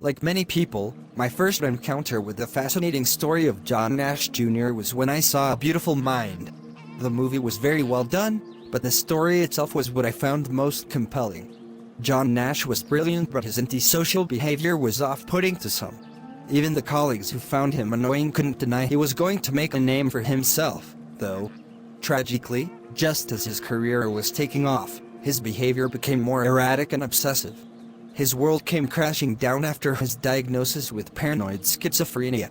Like many people, my first encounter with the fascinating story of John Nash Jr. was when I saw A Beautiful Mind. The movie was very well done, but the story itself was what I found most compelling. John Nash was brilliant, but his antisocial behavior was off-putting to some. Even the colleagues who found him annoying couldn't deny he was going to make a name for himself, though. Tragically, just as his career was taking off, his behavior became more erratic and obsessive. His world came crashing down after his diagnosis with paranoid schizophrenia.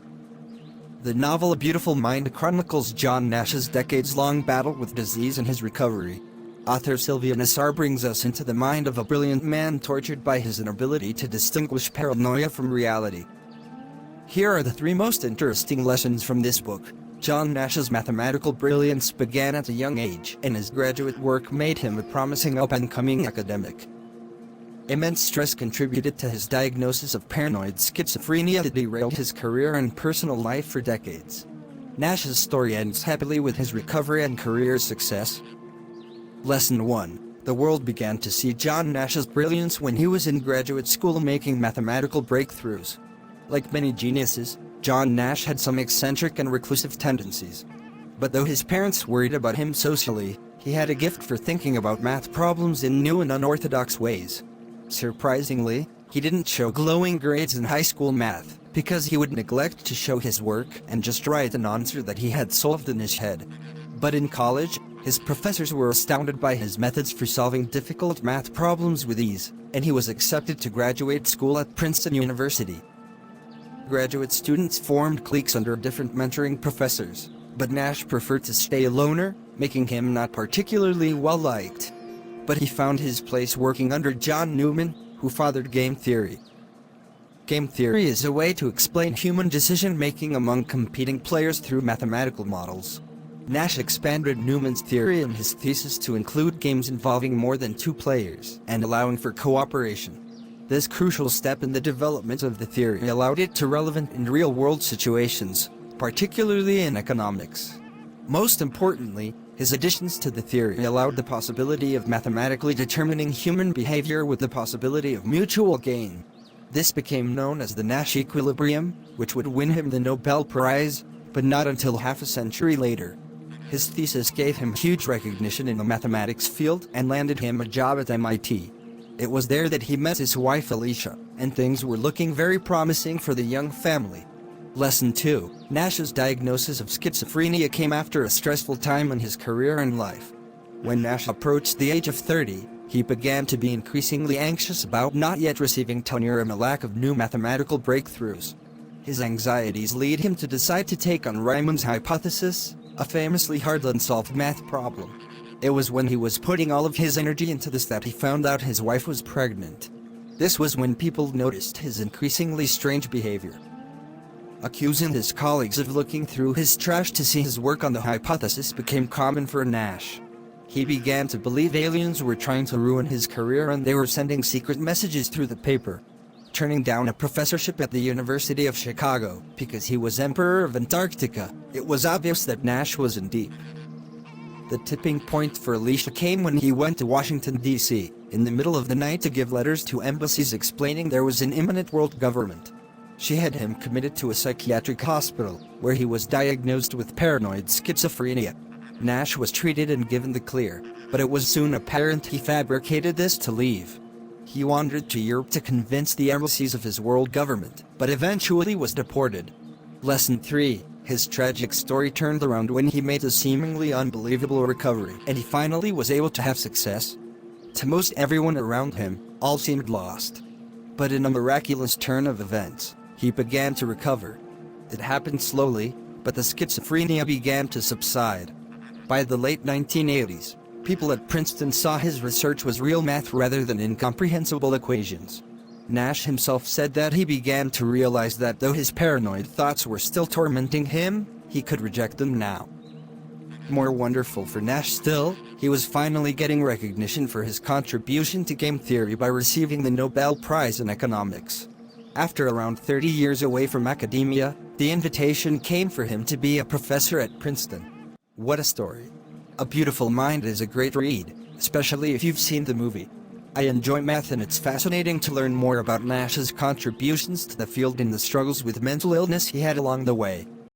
The novel A Beautiful Mind chronicles John Nash's decades-long battle with disease and his recovery. Author Sylvia Nassar brings us into the mind of a brilliant man tortured by his inability to distinguish paranoia from reality. Here are the 3 most interesting lessons from this book. John Nash's mathematical brilliance began at a young age, and his graduate work made him a promising up-and-coming academic. Immense stress contributed to his diagnosis of paranoid schizophrenia that derailed his career and personal life for decades. Nash's story ends happily with his recovery and career success. Lesson 1. The world began to see John Nash's brilliance when he was in graduate school making mathematical breakthroughs. Like many geniuses, John Nash had some eccentric and reclusive tendencies. But though his parents worried about him socially, he had a gift for thinking about math problems in new and unorthodox ways. Surprisingly, he didn't show glowing grades in high school math, because he would neglect to show his work and just write an answer that he had solved in his head. But in college, his professors were astounded by his methods for solving difficult math problems with ease, and he was accepted to graduate school at Princeton University. Graduate students formed cliques under different mentoring professors, but Nash preferred to stay a loner, making him not particularly well-liked. But he found his place working under John Newman, who fathered game theory. Game theory is a way to explain human decision-making among competing players through mathematical models. Nash expanded Newman's theory in his thesis to include games involving more than 2 players and allowing for cooperation. This crucial step in the development of the theory allowed it to relevant in real-world situations, particularly in economics. Most importantly, his additions to the theory allowed the possibility of mathematically determining human behavior with the possibility of mutual gain. This became known as the Nash equilibrium, which would win him the Nobel Prize, but not until half a century later. His thesis gave him huge recognition in the mathematics field and landed him a job at MIT. It was there that he met his wife Alicia, and things were looking very promising for the young family. Lesson 2. Nash's diagnosis of schizophrenia came after a stressful time in his career and life. When Nash approached the age of 30, he began to be increasingly anxious about not yet receiving tenure and a lack of new mathematical breakthroughs. His anxieties lead him to decide to take on Riemann's hypothesis, a famously hard unsolved math problem. It was when he was putting all of his energy into this that he found out his wife was pregnant. This was when people noticed his increasingly strange behavior. Accusing his colleagues of looking through his trash to see his work on the hypothesis became common for Nash. He began to believe aliens were trying to ruin his career and they were sending secret messages through the paper. Turning down a professorship at the University of Chicago because he was Emperor of Antarctica, it was obvious that Nash was in deep. The tipping point for Alicia came when he went to Washington, D.C., in the middle of the night to give letters to embassies explaining there was an imminent world government. She had him committed to a psychiatric hospital, where he was diagnosed with paranoid schizophrenia. Nash was treated and given the clear, but it was soon apparent he fabricated this to leave. He wandered to Europe to convince the embassies of his world government, but eventually was deported. Lesson 3. His tragic story turned around when he made a seemingly unbelievable recovery, and he finally was able to have success. To most everyone around him, all seemed lost. But in a miraculous turn of events, he began to recover. It happened slowly, but the schizophrenia began to subside. By the late 1980s, people at Princeton saw his research was real math rather than incomprehensible equations. Nash himself said that he began to realize that though his paranoid thoughts were still tormenting him, he could reject them now. More wonderful for Nash still, he was finally getting recognition for his contribution to game theory by receiving the Nobel Prize in Economics. After around 30 years away from academia, the invitation came for him to be a professor at Princeton. What a story. A Beautiful Mind is a great read, especially if you've seen the movie. I enjoy math, and it's fascinating to learn more about Nash's contributions to the field and the struggles with mental illness he had along the way.